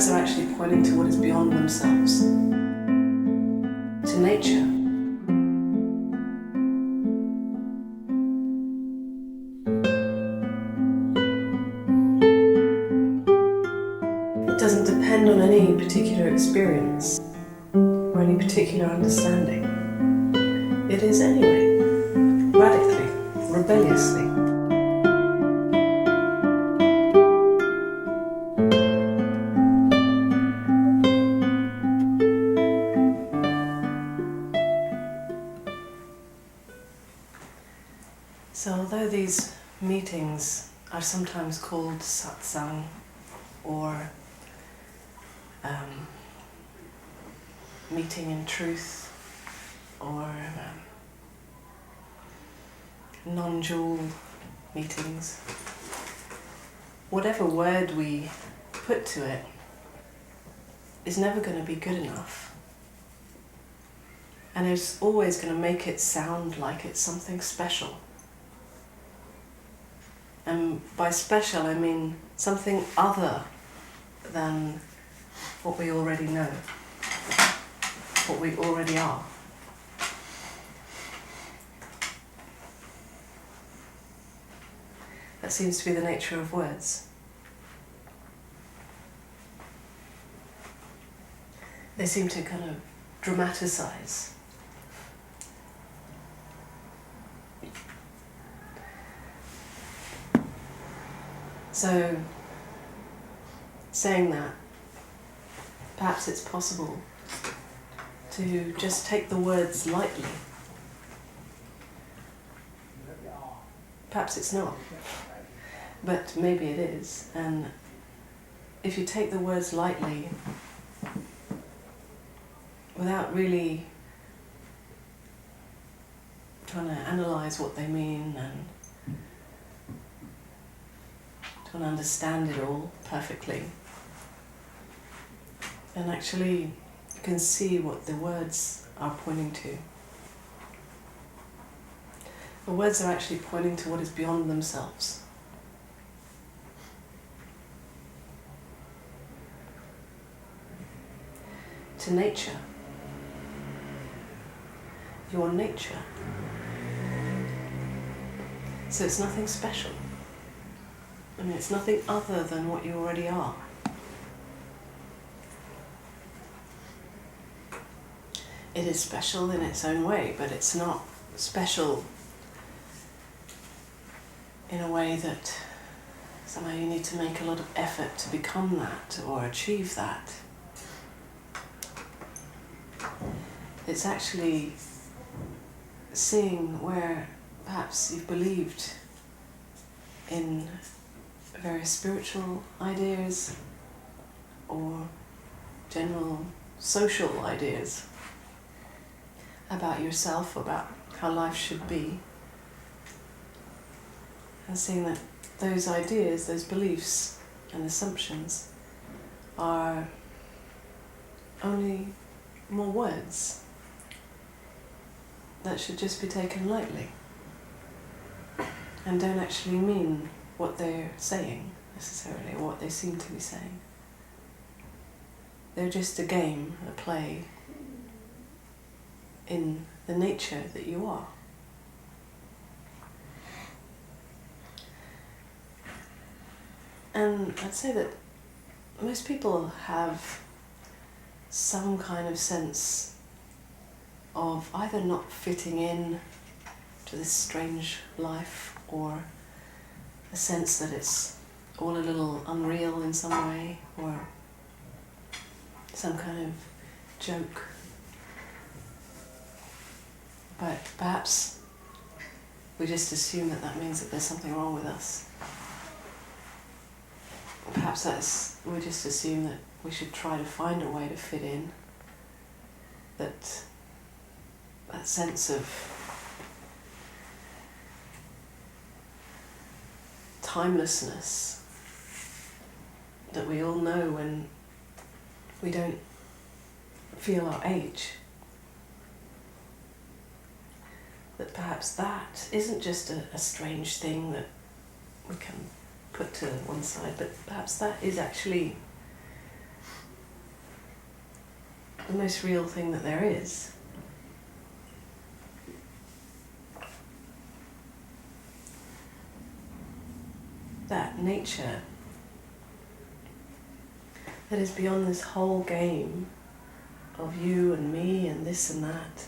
words are actually pointing to what is beyond themselves, to nature. It doesn't depend on any particular experience or any particular understanding. It is anyway, radically, rebelliously. So although these meetings are sometimes called satsang or meeting in truth or non-dual meetings, whatever word we put to it is never going to be good enough, and it's always going to make it sound like it's something special. And by special I mean something other than what we already know, what we already are. That seems to be the nature of words. They seem to kind of dramatize. So, saying that, perhaps it's possible to just take the words lightly. Perhaps it's not, but maybe it is. And if you take the words lightly, without really trying to analyze what they mean and trying to understand it all perfectly, and actually you can see what the words are pointing to. The words are actually pointing to what is beyond themselves. To nature. Your nature. So it's nothing special. I mean, it's nothing other than what you already are. It is special in its own way, but it's not special in a way that somehow you need to make a lot of effort to become that or achieve that. It's actually seeing where perhaps you've believed in various spiritual ideas or general social ideas about yourself, about how life should be, and seeing that those ideas, those beliefs and assumptions are only more words that should just be taken lightly and don't actually mean what they're saying necessarily, or what they seem to be saying. They're just a game, a play in the nature that you are. And I'd say that most people have some kind of sense of either not fitting in to this strange life, or a sense that it's all a little unreal in some way, or some kind of joke. But perhaps we just assume that that means that there's something wrong with us. Perhaps we just assume that we should try to find a way to fit in, that sense of timelessness that we all know when we don't feel our age. That perhaps that isn't just a strange thing that we can put to one side, but perhaps that is actually the most real thing that there is. That nature that is beyond this whole game of you and me and this and that.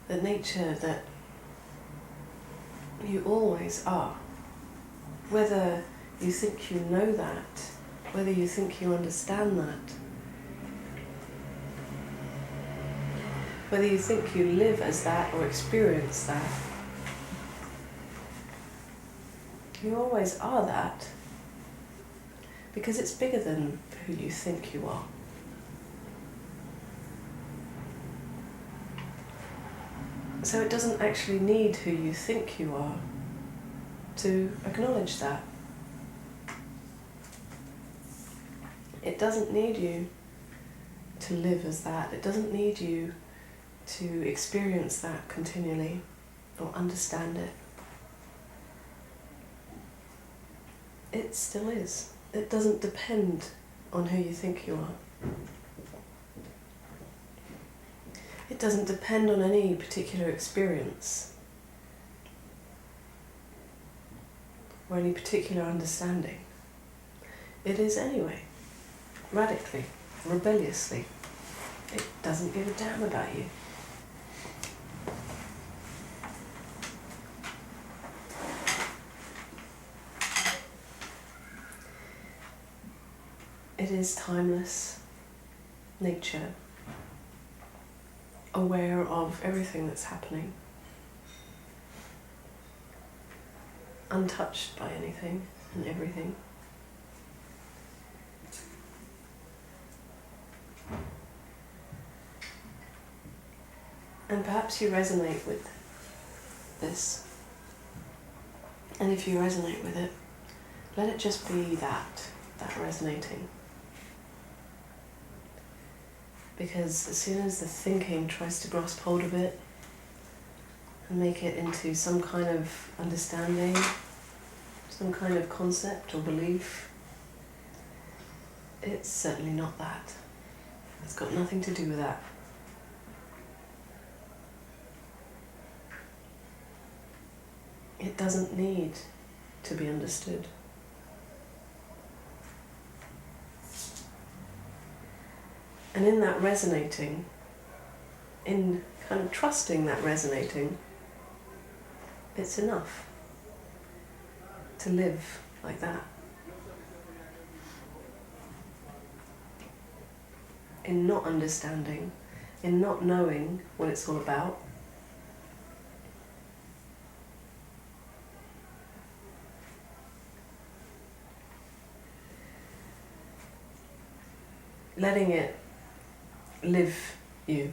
The nature that you always are. Whether you think you know that, whether you think you understand that, whether you think you live as that or experience that, you always are that, because it's bigger than who you think you are. So it doesn't actually need who you think you are to acknowledge that. It doesn't need you to live as that. It doesn't need you to experience that continually or understand it. It still is. It doesn't depend on who you think you are. It doesn't depend on any particular experience or any particular understanding. It is anyway, radically, rebelliously. It doesn't give a damn about you. It is timeless nature, aware of everything that's happening, untouched by anything and everything. And perhaps you resonate with this. And if you resonate with it, let it just be that resonating. Because as soon as the thinking tries to grasp hold of it and make it into some kind of understanding, some kind of concept or belief, it's certainly not that. It's got nothing to do with that. It doesn't need to be understood. And in that resonating, in kind of trusting that resonating, it's enough to live like that. In not understanding, in not knowing what it's all about, letting it live you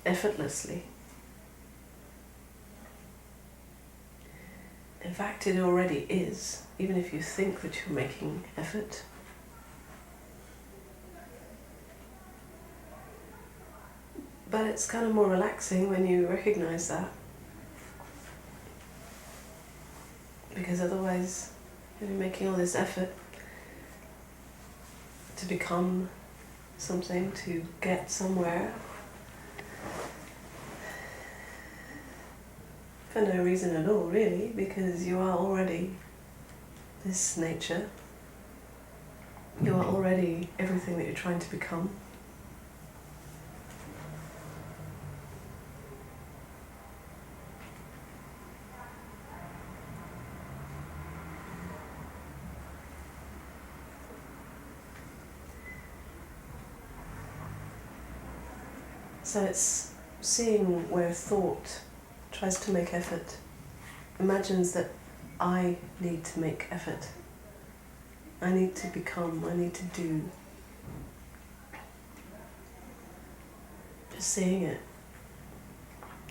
effortlessly. In fact, it already is, even if you think that you're making effort. But it's kind of more relaxing when you recognize that. Because otherwise, you're making all this effort to become something, to get somewhere, for no reason at all, really, because you are already this nature. You are already everything that you're trying to become. So it's seeing where thought tries to make effort, imagines that I need to make effort. I need to become, I need to do. Just seeing it.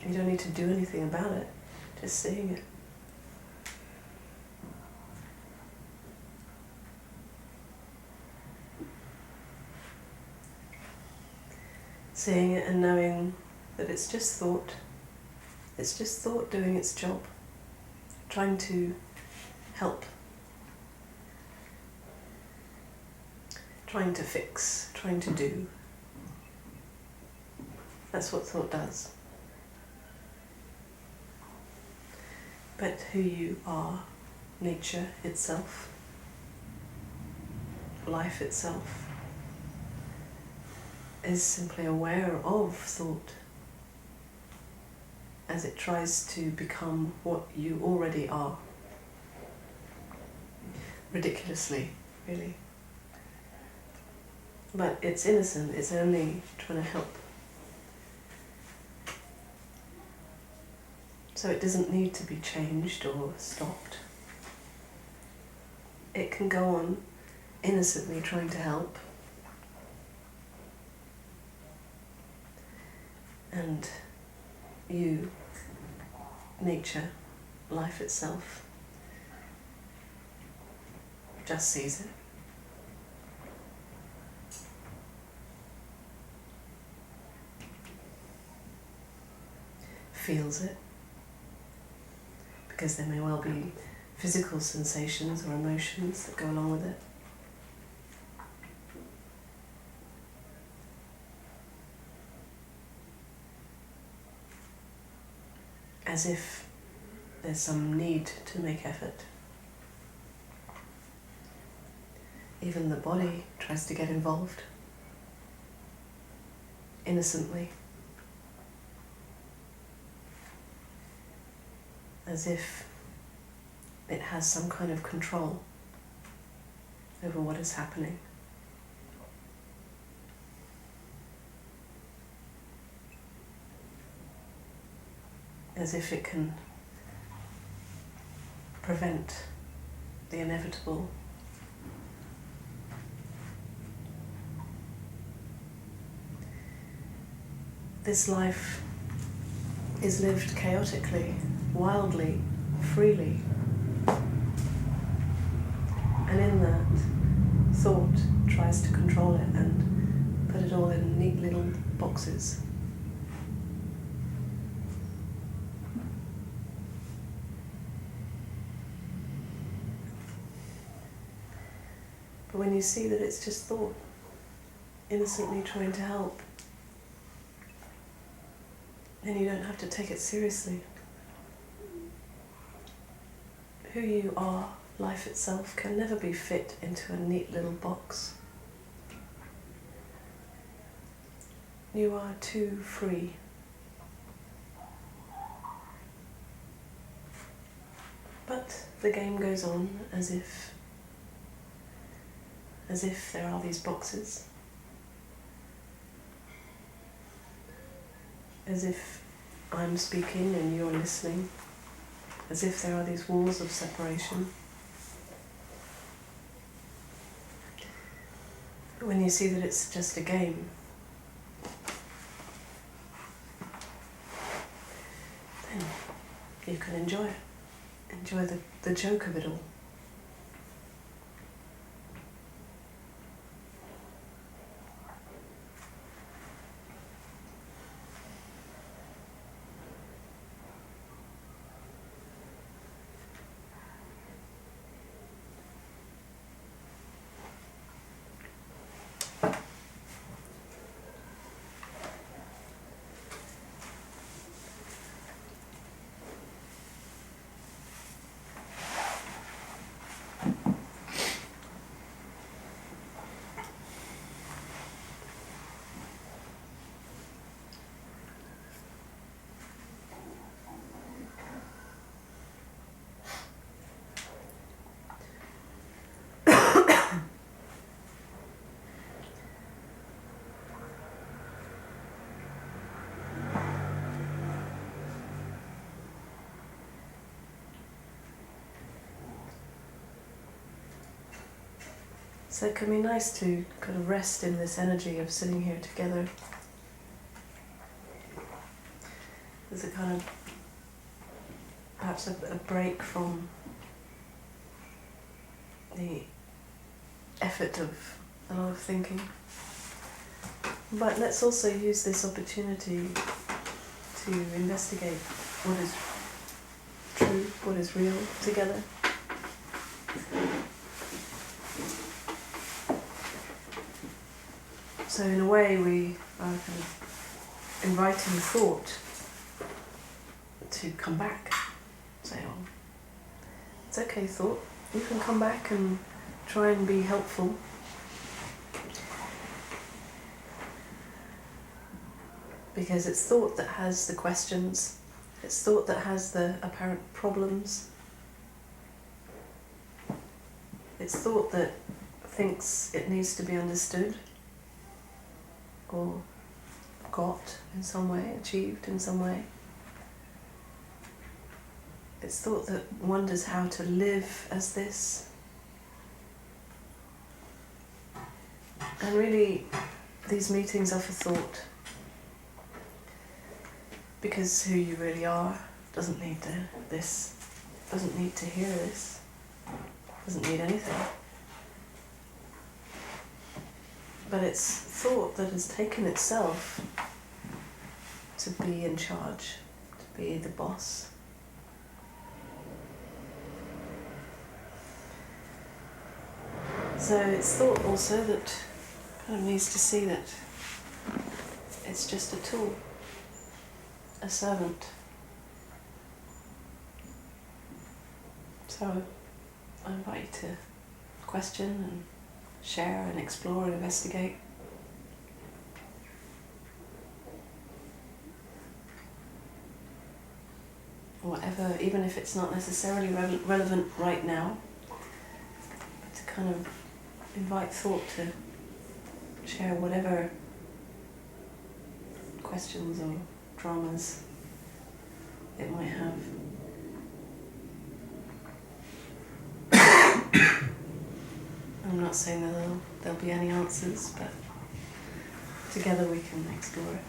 You don't need to do anything about it, just seeing it. Seeing it and knowing that it's just thought. It's just thought doing its job. trying to help, trying to fix, trying to do. That's what thought does. But who you are, nature itself, life itself, is simply aware of thought as it tries to become what you already are. Ridiculously, really. But it's innocent, it's only trying to help. So it doesn't need to be changed or stopped. It can go on innocently trying to help. And you, nature, life itself, just sees it. Feels it. Because there may well be physical sensations or emotions that go along with it. As if there's some need to make effort. Even the body tries to get involved, innocently. As if it has some kind of control over what is happening. As if it can prevent the inevitable. This life is lived chaotically, wildly, freely. And in that, thought tries to control it and put it all in neat little boxes. But when you see that it's just thought, innocently trying to help, then you don't have to take it seriously. Who you are, life itself, can never be fit into a neat little box. You are too free. But the game goes on as if there are these boxes. As if I'm speaking and you're listening. As if there are these walls of separation. But when you see that it's just a game, then you can enjoy it. Enjoy the joke of it all. So it can be nice to kind of rest in this energy of sitting here together. There's a kind of, perhaps a break from the effort of a lot of thinking. But let's also use this opportunity to investigate what is true, what is real together. So in a way we are kind of inviting thought to come back. Say, oh, it's okay, thought, you can come back and try and be helpful. Because it's thought that has the questions, it's thought that has the apparent problems, it's thought that thinks it needs to be understood or got in some way, achieved in some way. It's thought that wonders how to live as this. And really, these meetings are for thought. Because who you really are doesn't need this, doesn't need to hear this, doesn't need anything. But it's thought that has taken itself to be in charge, to be the boss. So it's thought also that kind of needs to see that it's just a tool, a servant. So I invite you to question and share and explore and investigate. Whatever, even if it's not necessarily relevant right now, but to kind of invite thought to share whatever questions or dramas it might have. I'm not saying that there'll be any answers, but together we can explore it.